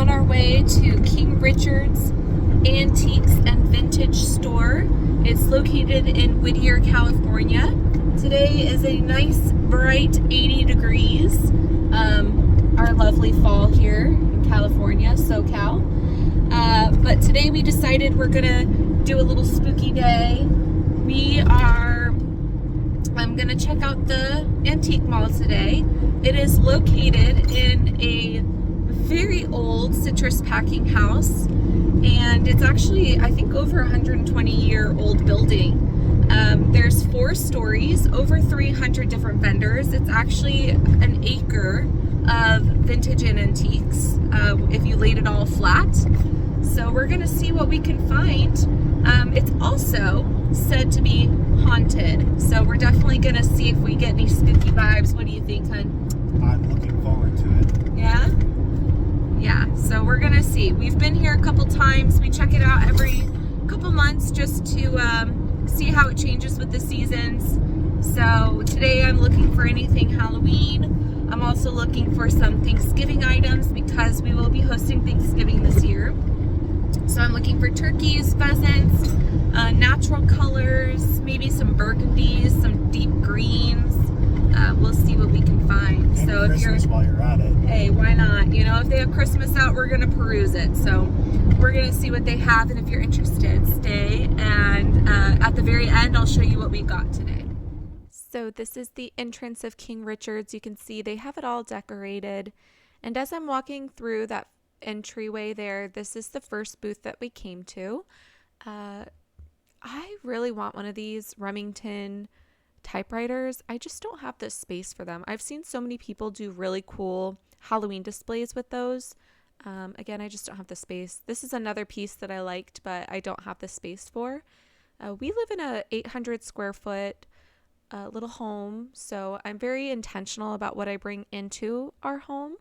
on our way to King Richard's Antiques and Vintage Store. It's located in Whittier, California. Today is a nice, bright 80 degrees. Our lovely fall here in California, SoCal. But today we decided we're gonna do a little spooky day. I'm gonna check out the antique mall today. It is located in a very old citrus packing house, and it's actually, I think, over 120-year-old building. There's 4 stories, over 300 different vendors. It's actually an acre of vintage and antiques if you laid it all flat. So we're gonna see what we can find. It's also said to be haunted, so we're definitely gonna see if we get any spooky vibes. What do you think, hun? I'm looking forward to it. Yeah, so we're gonna see. We've been here a couple times. We check it out every couple months just to see how it changes with the seasons. So today I'm looking for anything Halloween. I'm also looking for some Thanksgiving items because we will be hosting Thanksgiving this year. So I'm looking for turkeys, pheasants, natural colors, maybe some burgundies, some deep greens. We'll see what we can find. And so if Christmas while you're at it. Hey, why not? You know, if they have Christmas out, we're gonna peruse it. So we're gonna see what they have, and if you're interested, stay. And at the very end, I'll show you what we got today. So this is the entrance of King Richard's. You can see they have it all decorated. And as I'm walking through that entryway there, this is the first booth that we came to. I really want one of these Remington typewriters. I just don't have the space for them. I've seen so many people do really cool Halloween displays with those. Again, I just don't have the space. This is another piece that I liked, but I don't have the space for. We live in a 800 square foot little home, so I'm very intentional about what I bring into our home.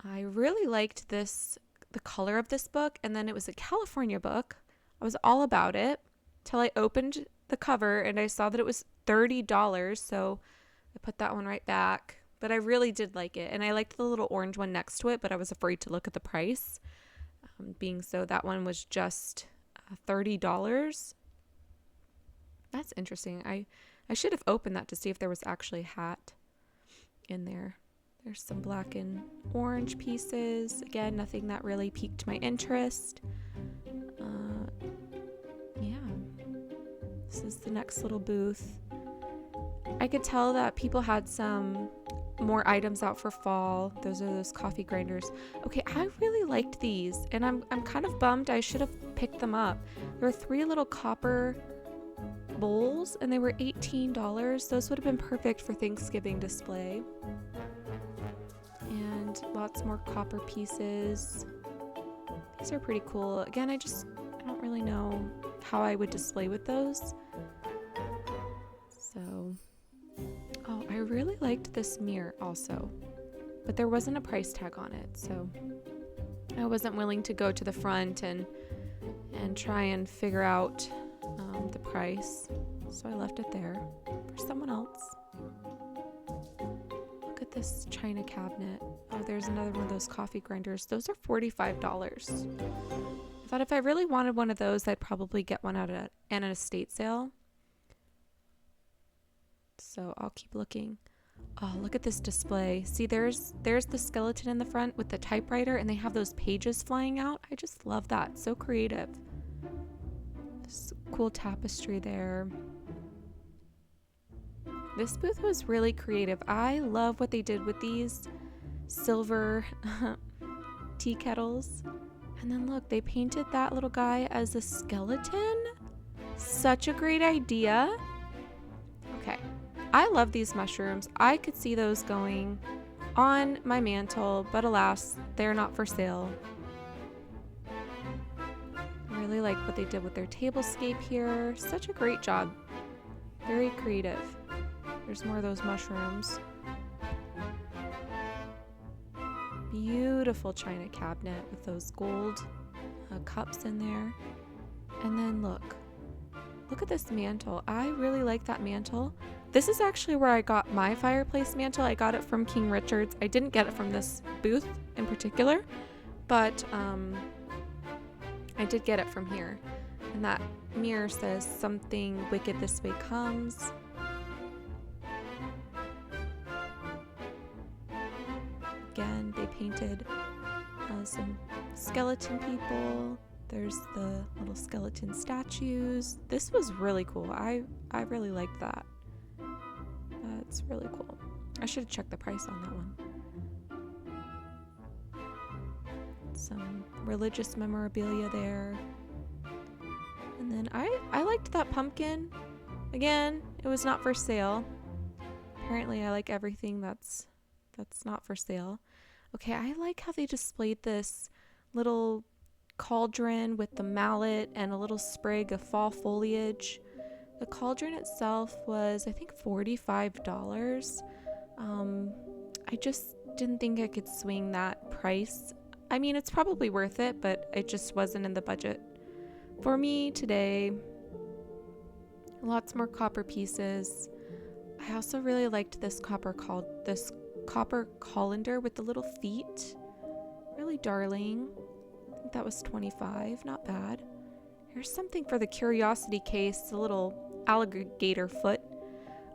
I really liked the color of this book, and then it was a California book. I was all about it till I opened the cover and I saw that it was $30, so I put that one right back. But I really did like it, and I liked the little orange one next to it, but I was afraid to look at the price, being so that one was just $30. That's interesting. I should have opened that to see if there was actually a hat in there. There's some black and orange pieces. Again, nothing that really piqued my interest. Yeah. This is the next little booth. I could tell that people had some more items out for fall. Those are those coffee grinders. Okay, I really liked these, and I'm kind of bummed I should have picked them up. There were 3 little copper bowls, and they were $18. Those would have been perfect for Thanksgiving display. And lots more copper pieces. These are pretty cool. Again, I don't really know how I would display with those. So, oh, I really liked this mirror also, but there wasn't a price tag on it, so I wasn't willing to go to the front and try and figure out the price, so I left it there for someone else. Look at this china cabinet. Oh, there's another one of those coffee grinders. Those are $45. I thought if I really wanted one of those, I'd probably get one at an estate sale. So I'll keep looking. Oh, look at this display. See, there's the skeleton in the front with the typewriter, and they have those pages flying out. I just love that. So creative. This cool tapestry there. This booth was really creative. I love what they did with these silver tea kettles. And then look, they painted that little guy as a skeleton. Such a great idea. Okay, I love these mushrooms. I could see those going on my mantle, but alas, they're not for sale. I really like what they did with their tablescape here. Such a great job. Very creative. There's more of those mushrooms. Beautiful china cabinet with those gold cups in there. And then look at this mantle. I really like that mantle. This is actually where I got my fireplace mantle. I got it from King Richard's. I didn't get it from this booth in particular, But I did get it from here. And that mirror says something wicked this way comes. Again, they painted some skeleton people. There's the little skeleton statues. This was really cool. I really liked that. That's really cool. I should have checked the price on that one. Some religious memorabilia there. And then I liked that pumpkin. Again, it was not for sale. Apparently I like everything that's not for sale. Okay, I like how they displayed this little cauldron with the mallet and a little sprig of fall foliage. The cauldron itself was, I think, $45. I just didn't think I could swing that price. I mean, it's probably worth it, but it just wasn't in the budget for me today. Lots more copper pieces. I also really liked this copper colander with the little feet. Really darling. I think that was $25. Not bad. Here's something for the curiosity case, the little alligator foot.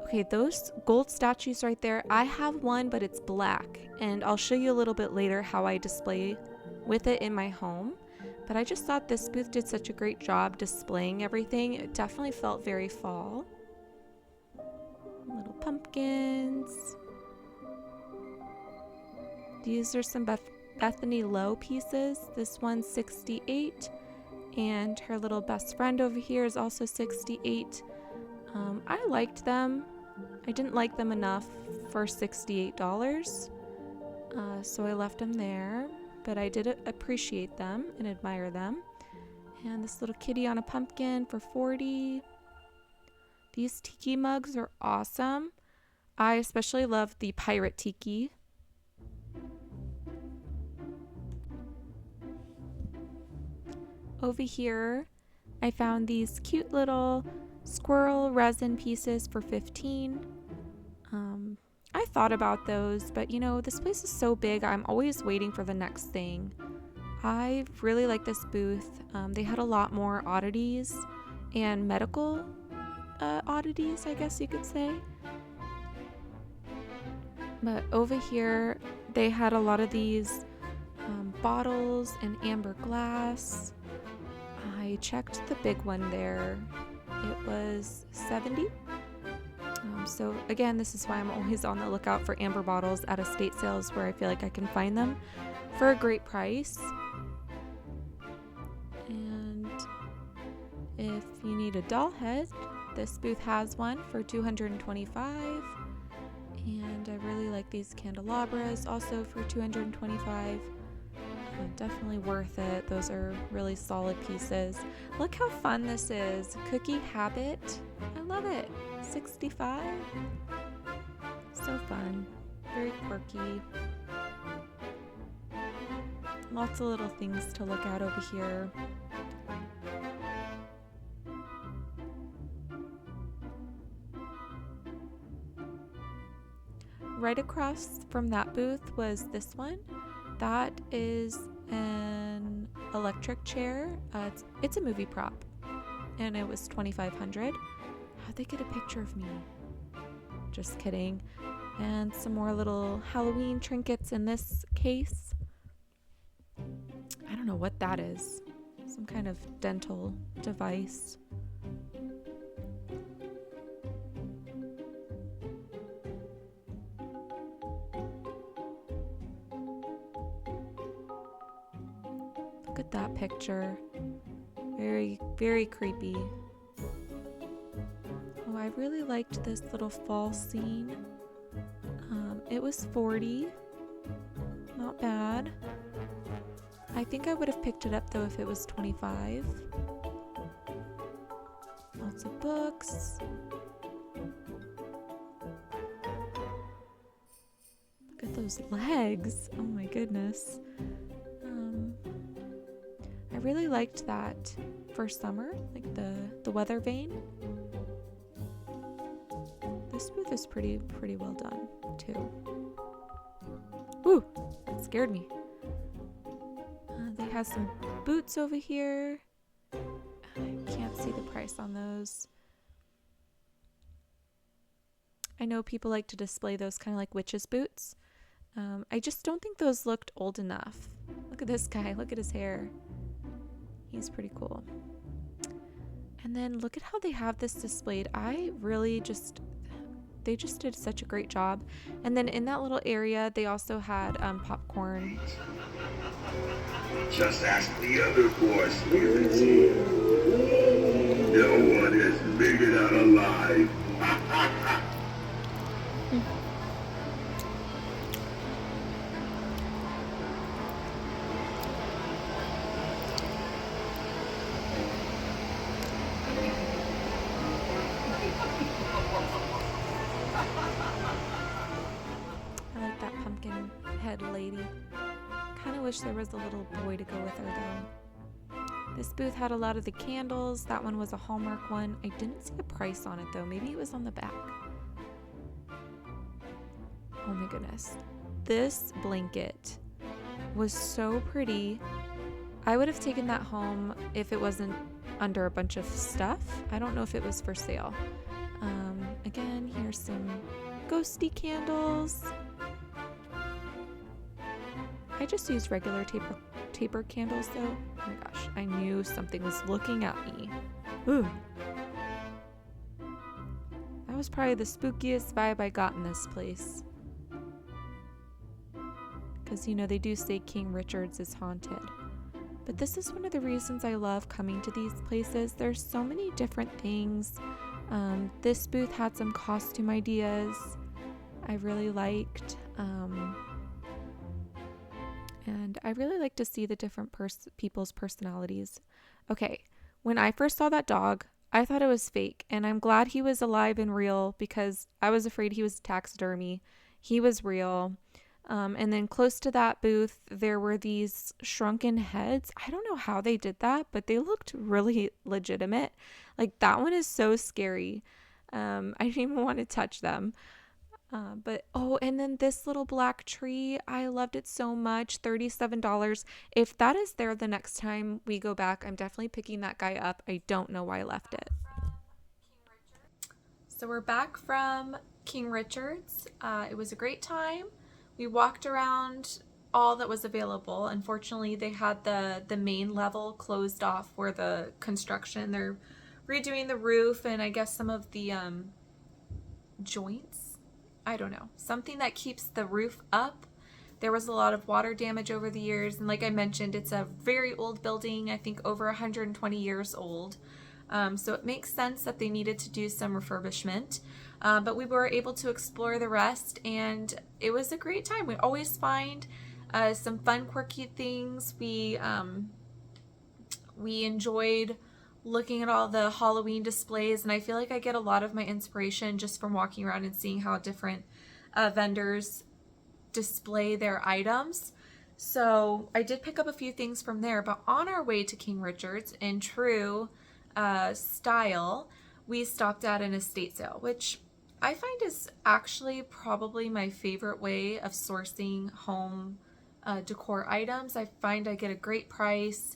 Okay, those gold statues right there, I have one, but it's black, and I'll show you a little bit later how I display with it in my home. But I just thought this booth did such a great job displaying everything. It definitely felt very fall. Little pumpkins. These are some Bethany Lowe pieces. This one's $68, and her little best friend over here is also $68. I liked them. I didn't like them enough for $68, so I left them there. But I did appreciate them and admire them. And this little kitty on a pumpkin for $40. These tiki mugs are awesome. I especially love the pirate tiki. Over here, I found these cute little squirrel resin pieces for $15. I thought about those, but you know, this place is so big, I'm always waiting for the next thing. I really like this booth. They had a lot more oddities and medical oddities, I guess you could say. But over here, they had a lot of these bottles and amber glass. I checked the big one there. It was $70. So again, this is why I'm always on the lookout for amber bottles at estate sales where I feel like I can find them for a great price. And if you need a doll head, this booth has one for $225. And I really like these candelabras, also for $225. Definitely worth it. Those are really solid pieces. Look how fun this is. Cookie habit. I love it. $65. So fun. Very quirky. Lots of little things to look at over here. Right across from that booth was this one. That is an electric chair. It's a movie prop, and it was $2,500. How'd they get a picture of me? Just kidding. And some more little Halloween trinkets in this case. I don't know what that is. Some kind of dental device. Look at that picture. Very, very creepy. Oh, I really liked this little fall scene. It was $40. Not bad. I think I would have picked it up though if it was $25. Lots of books. Look at those legs. Oh my goodness. I really liked that for summer, like the weather vane. This booth is pretty well done too. Ooh, that scared me. has some boots over here. I can't see the price on those. I know people like to display those kind of like witches' boots. I just don't think those looked old enough. Look at this guy. Look at his hair. He's pretty cool. And then look at how they have this displayed. They just did such a great job. And then in that little area, they also had popcorn. Just ask the other boss spirits here. No one has made it out alive. I like that pumpkin head lady. Kind of wish there was a little boy to go with her though. This booth had a lot of the candles. That one was a Hallmark one. I didn't see a price on it though. Maybe it was on the back. Oh my goodness. This blanket was so pretty. I would have taken that home if it wasn't under a bunch of stuff. I don't know if it was for sale. Again, here's some ghosty candles. I just used regular taper candles though. Oh my gosh, I knew something was looking at me. Ooh. That was probably the spookiest vibe I got in this place. Because, you know, they do say King Richard's is haunted. But this is one of the reasons I love coming to these places. There's so many different things. This booth had some costume ideas I really liked. And I really like to see the different people's personalities. Okay, when I first saw that dog, I thought it was fake. And I'm glad he was alive and real because I was afraid he was taxidermy. He was real. And then close to that booth, there were these shrunken heads. I don't know how they did that, but they looked really legitimate. Like that one is so scary. I didn't even want to touch them. And then this little black tree, I loved it so much. $37. If that is there the next time we go back, I'm definitely picking that guy up. I don't know why I left it. So we're back from King Richard's. It was a great time. We walked around all that was available. Unfortunately, they had the main level closed off for the construction. They're redoing the roof and I guess some of the joints. I don't know. Something that keeps the roof up. There was a lot of water damage over the years. And like I mentioned, it's a very old building. I think over 120 years old. So it makes sense that they needed to do some refurbishment. But we were able to explore the rest and it was a great time. We always find some fun, quirky things. We enjoyed looking at all the Halloween displays and I feel like I get a lot of my inspiration just from walking around and seeing how different vendors display their items. So I did pick up a few things from there, but on our way to King Richard's in true style, we stopped at an estate sale, which I find is actually probably my favorite way of sourcing home decor items. I find I get a great price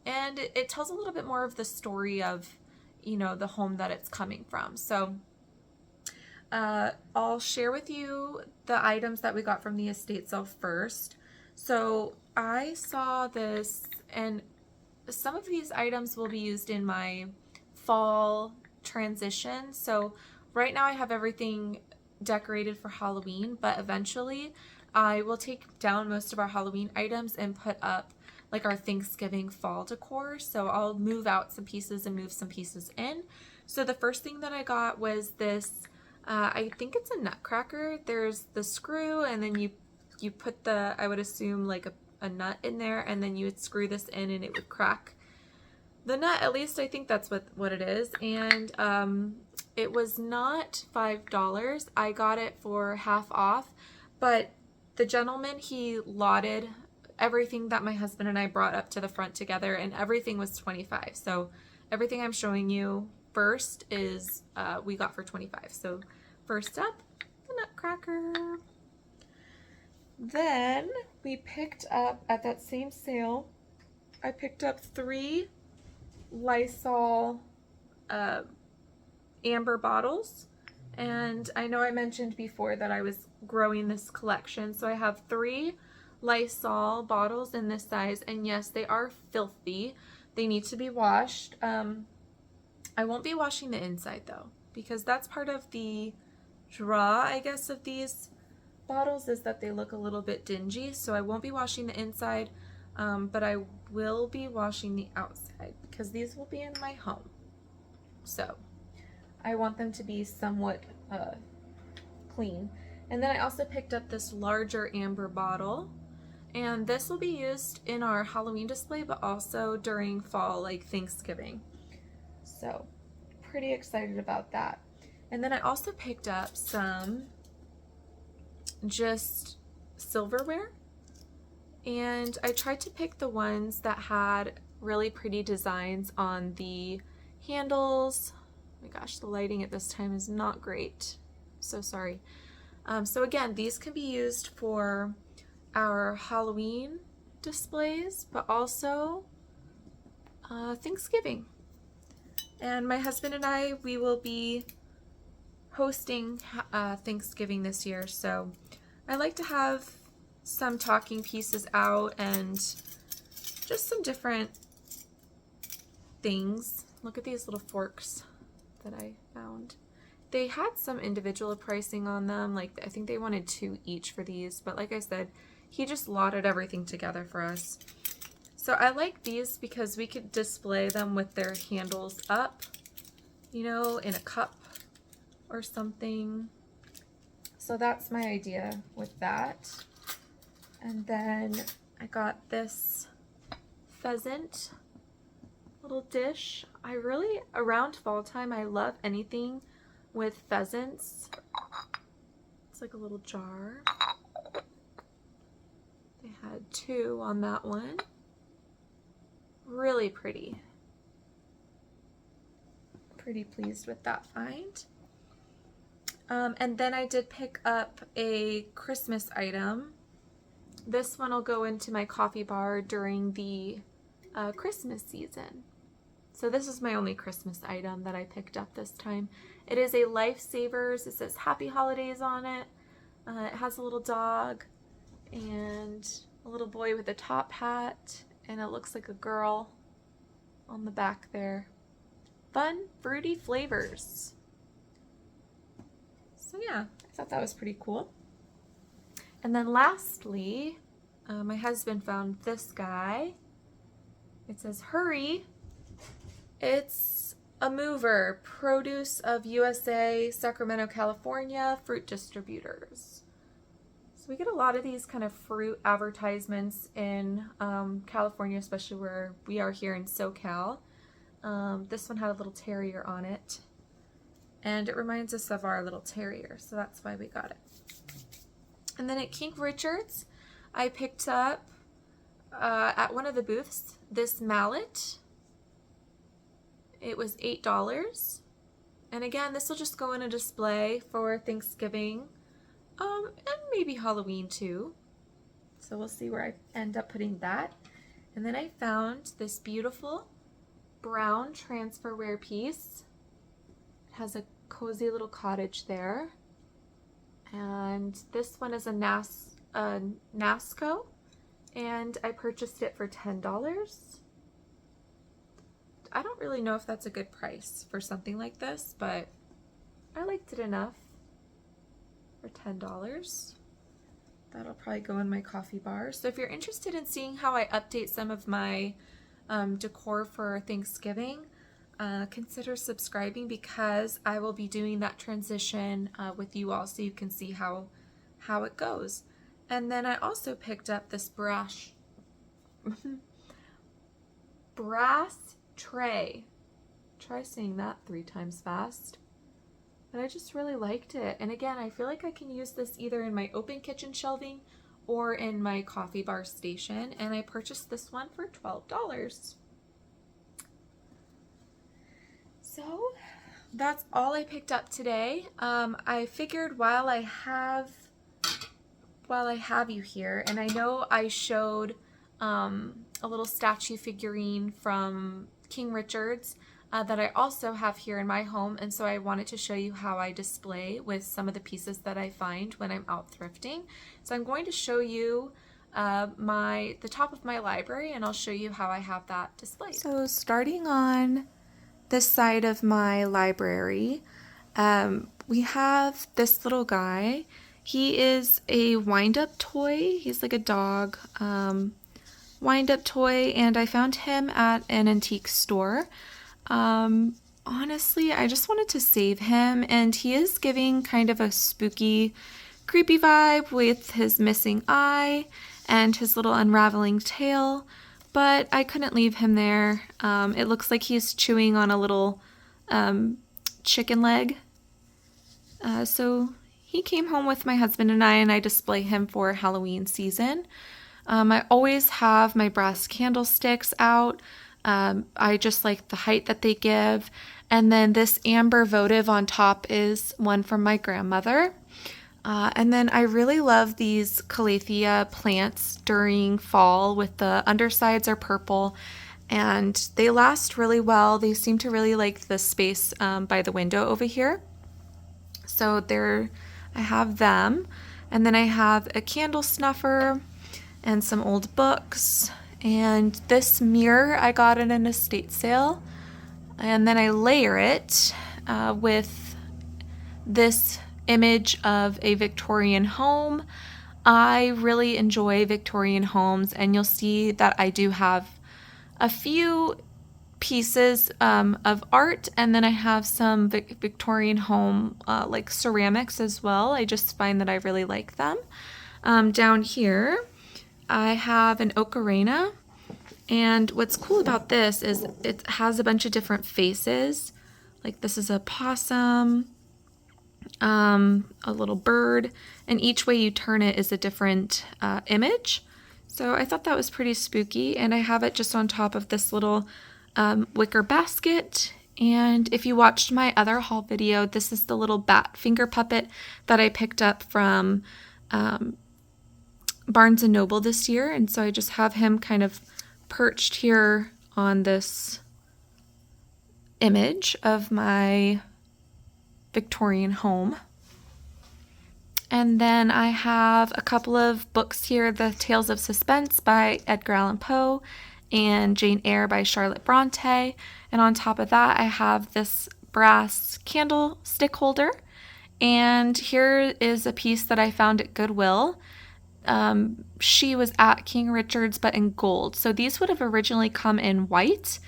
and it tells a little bit more of the story of, you know, the home that it's coming from. So I'll share with you the items that we got from the estate sale first. So I saw this, and some of these items will be used in my fall transition. So right now I have everything decorated for Halloween, but eventually I will take down most of our Halloween items and put up like our Thanksgiving fall decor. So I'll move out some pieces and move some pieces in. So the first thing that I got was this, I think it's a nutcracker. There's the screw and then you put the, I would assume like a nut in there and then you would screw this in and it would crack the nut. At least I think that's what it is. And it was not $5. I got it for half off, but the gentleman, he lauded everything that my husband and I brought up to the front together and everything was $25. So everything I'm showing you first is we got for $25. So first up, the nutcracker. Then we picked up at that same sale, I picked up 3 Lysol amber bottles. And I know I mentioned before that I was growing this collection. So I have 3 Lysol bottles in this size. And yes, they are filthy. They need to be washed. I won't be washing the inside though, because that's part of the draw, I guess, of these bottles is that they look a little bit dingy. So I won't be washing the inside, but I will be washing the outside because these will be in my home. So I want them to be somewhat clean. And then I also picked up this larger amber bottle, and this will be used in our Halloween display, but also during fall, like Thanksgiving. So pretty excited about that. And then I also picked up some just silverware, and I tried to pick the ones that had really pretty designs on the handles. Oh my gosh, the lighting at this time is not great. So sorry. So again, these can be used for our Halloween displays, but also Thanksgiving. And my husband and I, we will be hosting Thanksgiving this year, so I like to have some talking pieces out and just some different things. Look at these little forks that I found. They had some individual pricing on them, like I think they wanted 2 each for these, but like I said, he just lotted everything together for us. So I like these because we could display them with their handles up, you know, in a cup or something. So that's my idea with that. And then I got this pheasant little dish. I really, around fall time, I love anything with pheasants. It's like a little jar. They had 2 on that one. Really pretty. Pretty pleased with that find. And then I did pick up a Christmas item. This one will go into my coffee bar during the Christmas season. So this is my only Christmas item that I picked up this time. It is a Lifesavers. It says Happy Holidays on it. It has a little dog and a little boy with a top hat, and it looks like a girl on the back there. Fun, fruity flavors. So yeah, I thought that was pretty cool. And then lastly, my husband found this guy. It says, hurry. It's a mover, produce of USA, Sacramento, California, fruit distributors. So we get a lot of these kind of fruit advertisements in California, especially where we are here in SoCal. This one had a little terrier on it, and it reminds us of our little terrier, so that's why we got it. And then at King Richard's, I picked up at one of the booths this mallet. It was $8. And again, this will just go in a display for Thanksgiving, and maybe Halloween too. So we'll see where I end up putting that. And then I found this beautiful brown transferware piece. It has a cozy little cottage there. And this one is a Nasco, and I purchased it for $10. I don't really know if that's a good price for something like this, but I liked it enough for $10. That'll probably go in my coffee bar. So if you're interested in seeing how I update some of my decor for Thanksgiving, consider subscribing, because I will be doing that transition with you all so you can see how it goes. And then I also picked up this brass tray. Try saying that 3 times fast. But I just really liked it. And again, I feel like I can use this either in my open kitchen shelving or in my coffee bar station. And I purchased this one for $12. So that's all I picked up today. I figured while I have while I have you here, and I know I showed a little statue figurine from King Richard's that I also have here in my home, and so I wanted to show you how I display with some of the pieces that I find when I'm out thrifting. So I'm going to show you the top of my library, and I'll show you how I have that displayed. So starting on this side of my library, we have this little guy. He is a wind-up toy. He's like a dog wind-up toy, and I found him at an antique store. Honestly, I just wanted to save him, and he is giving kind of a spooky, creepy vibe with his missing eye and his little unraveling tail, but I couldn't leave him there. It looks like he's chewing on a little chicken leg. So he came home with my husband and I display him for Halloween season. I always have my brass candlesticks out. I just like the height that they give. And then this amber votive on top is one from my grandmother. And then I really love these calathea plants during fall with the undersides are purple and they last really well. They seem to really like the space by the window over here. So there I have them. And then I have a candle snuffer and some old books. And this mirror I got at an estate sale. And then I layer it with this image of a Victorian home. I really enjoy Victorian homes, and you'll see that I do have a few pieces of art, and then I have some Victorian home like ceramics as well. I just find that I really like them. Down here I have an ocarina, and what's cool about this is it has a bunch of different faces. Like this is a possum, a little bird, and each way you turn it is a different image. So I thought that was pretty spooky, and I have it just on top of this little wicker basket. And if you watched my other haul video, this is the little bat finger puppet that I picked up from Barnes & Noble this year, and so I just have him kind of perched here on this image of my Victorian home. And then I have a couple of books here, The Tales of Suspense by Edgar Allan Poe and Jane Eyre by Charlotte Bronte. And on top of that, I have this brass candlestick holder. And here is a piece that I found at Goodwill. She was at King Richard's, but in gold. So these would have originally come in white.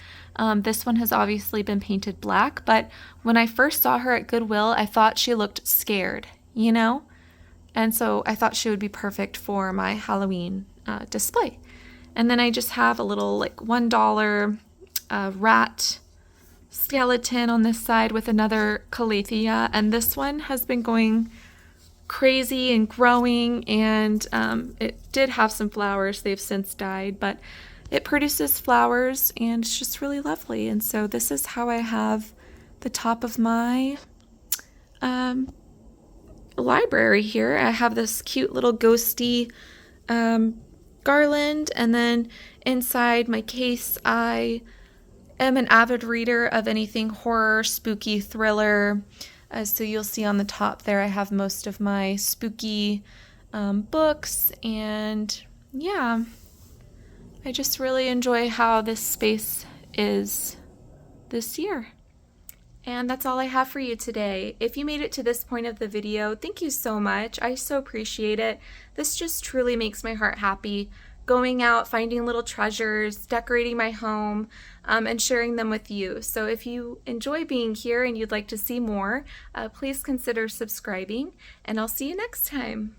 This one has obviously been painted black, but when I first saw her at Goodwill, I thought she looked scared, you know? And so I thought she would be perfect for my Halloween display. And then I just have a little like $1 rat skeleton on this side with another calathea, and this one has been going crazy and growing, and it did have some flowers. They've since died, but it produces flowers and it's just really lovely. And so this is how I have the top of my library here. I have this cute little ghosty garland, and then inside my case I am an avid reader of anything horror, spooky, thriller. So you'll see on the top there I have most of my spooky books, and yeah, I just really enjoy how this space is this year. And that's all I have for you today. If you made it to this point of the video, thank you so much. I so appreciate it. This just truly makes my heart happy. Going out, finding little treasures, decorating my home, and sharing them with you. So if you enjoy being here and you'd like to see more, please consider subscribing, and I'll see you next time.